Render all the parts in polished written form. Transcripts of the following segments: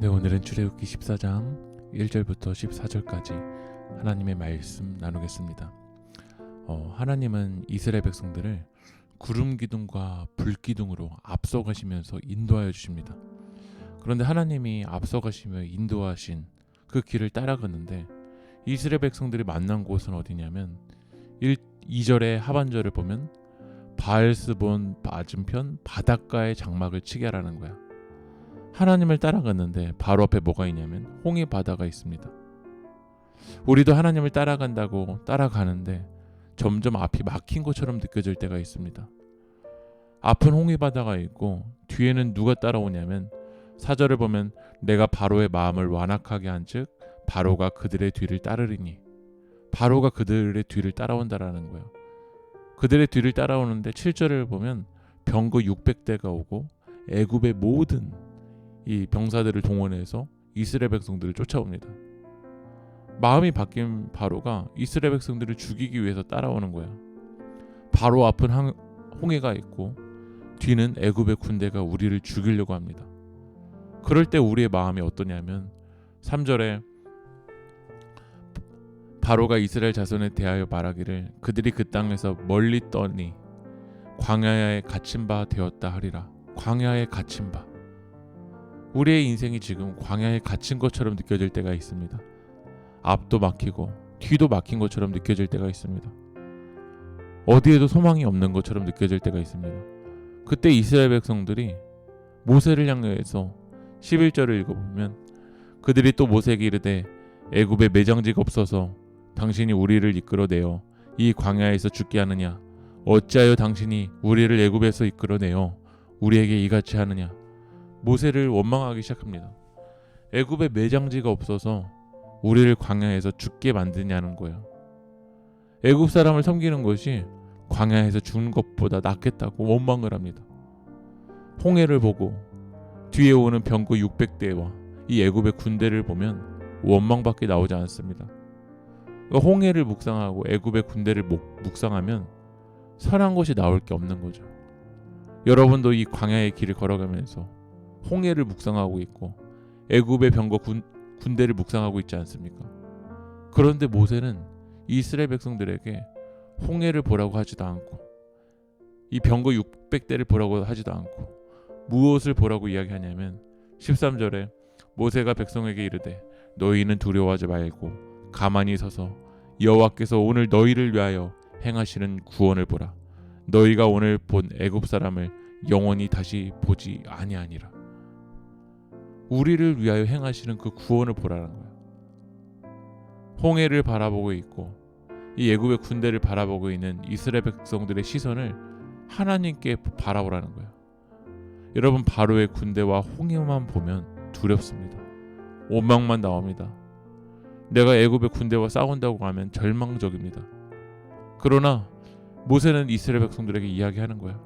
네, 오늘은 출애굽기 14장 1절부터 14절까지 하나님의 말씀 나누겠습니다. 하나님은 이스라엘 백성들을 구름 기둥과 불 기둥으로 앞서가시면서 인도하여 주십니다. 그런데 하나님이 앞서가시며 인도하신 그 길을 따라가는데 이스라엘 백성들이 만난 곳은 어디냐면 2절의 하반절을 보면 바알스본 맞은편 바닷가에 장막을 치게 하라는 거야. 하나님을 따라갔는데 바로 앞에 뭐가 있냐면 홍해 바다가 있습니다. 우리도 하나님을 따라간다고 따라가는데 점점 앞이 막힌 것처럼 느껴질 때가 있습니다. 앞은 홍해 바다가 있고 뒤에는 누가 따라오냐면 4절을 보면 내가 바로의 마음을 완악하게 한즉 바로가 그들의 뒤를 따르리니, 바로가 그들의 뒤를 따라온다라는 거예요. 그들의 뒤를 따라오는데 7절을 보면 병거 600대가 오고 애굽의 모든 이 병사들을 동원해서 이스라엘 백성들을 쫓아옵니다. 마음이 바뀐 바로가 이스라엘 백성들을 죽이기 위해서 따라오는 거야. 바로 앞은 홍해가 있고 뒤는 애굽의 군대가 우리를 죽이려고 합니다. 그럴 때 우리의 마음이 어떠냐면 3절에 바로가 이스라엘 자손에 대하여 말하기를 그들이 그 땅에서 멀리 떠니 광야에 갇힌 바 되었다 하리라. 광야에 갇힌 바. 우리의 인생이 지금 광야에 갇힌 것처럼 느껴질 때가 있습니다. 앞도 막히고 뒤도 막힌 것처럼 느껴질 때가 있습니다. 어디에도 소망이 없는 것처럼 느껴질 때가 있습니다. 그때 이스라엘 백성들이 모세를 향해서 11절을 읽어보면 그들이 또 모세에게 이르되 애굽에 매장지가 없어서 당신이 우리를 이끌어내어 이 광야에서 죽게 하느냐? 어찌하여 당신이 우리를 애굽에서 이끌어내어 우리에게 이같이 하느냐? 모세를 원망하기 시작합니다. 애굽에 매장지가 없어서 우리를 광야에서 죽게 만드냐는 거예요. 애굽 사람을 섬기는 것이 광야에서 죽는 것보다 낫겠다고 원망을 합니다. 홍해를 보고 뒤에 오는 병거 600대와 이 애굽의 군대를 보면 원망밖에 나오지 않습니다. 홍해를 묵상하고 애굽의 군대를 묵상하면 선한 것이 나올 게 없는 거죠. 여러분도 이 광야의 길을 걸어가면서 홍해를 묵상하고 있고 애굽의 병거 군대를 묵상하고 있지 않습니까? 그런데 모세는 이스라엘 백성들에게 홍해를 보라고 하지도 않고 이 병거 600대를 보라고 하지도 않고 무엇을 보라고 이야기하냐면 13절에 모세가 백성에게 이르되 너희는 두려워하지 말고 가만히 서서 여호와께서 오늘 너희를 위하여 행하시는 구원을 보라. 너희가 오늘 본 애굽 사람을 영원히 다시 보지 아니하니라. 우리를 위하여 행하시는 그 구원을 보라는 거예요. 홍해를 바라보고 있고 이 애굽의 군대를 바라보고 있는 이스라엘 백성들의 시선을 하나님께 바라보라는 거예요. 여러분, 바로의 군대와 홍해만 보면 두렵습니다. 원망만 나옵니다. 내가 애굽의 군대와 싸운다고 하면 절망적입니다. 그러나 모세는 이스라엘 백성들에게 이야기하는 거예요.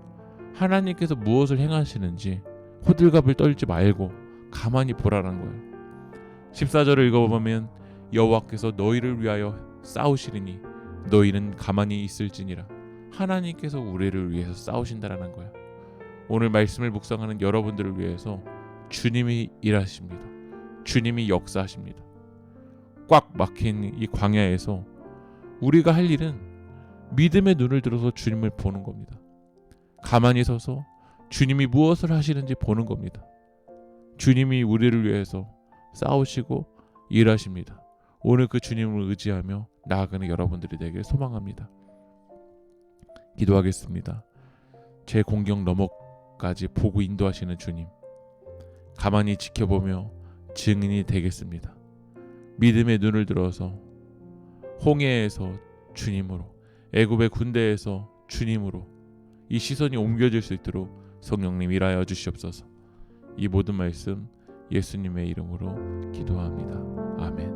하나님께서 무엇을 행하시는지 호들갑을 떨지 말고 가만히 보라는 거예요. 14절을 읽어보면 여호와께서 너희를 위하여 싸우시리니 너희는 가만히 있을지니라. 하나님께서 우리를 위해서 싸우신다라는 거예요. 오늘 말씀을 묵상하는 여러분들을 위해서 주님이 일하십니다. 주님이 역사하십니다. 꽉 막힌 이 광야에서 우리가 할 일은 믿음의 눈을 들어서 주님을 보는 겁니다. 가만히 서서 주님이 무엇을 하시는지 보는 겁니다. 주님이 우리를 위해서 싸우시고 일하십니다. 오늘 그 주님을 의지하며 나아가는 여러분들이 되길 소망합니다. 기도하겠습니다. 제 공경 너머까지 보고 인도하시는 주님, 가만히 지켜보며 증인이 되겠습니다. 믿음의 눈을 들어서 홍해에서 주님으로, 애굽의 군대에서 주님으로 이 시선이 옮겨질 수 있도록 성령님 일하여 주시옵소서. 이 모든 말씀 예수님의 이름으로 기도합니다. 아멘.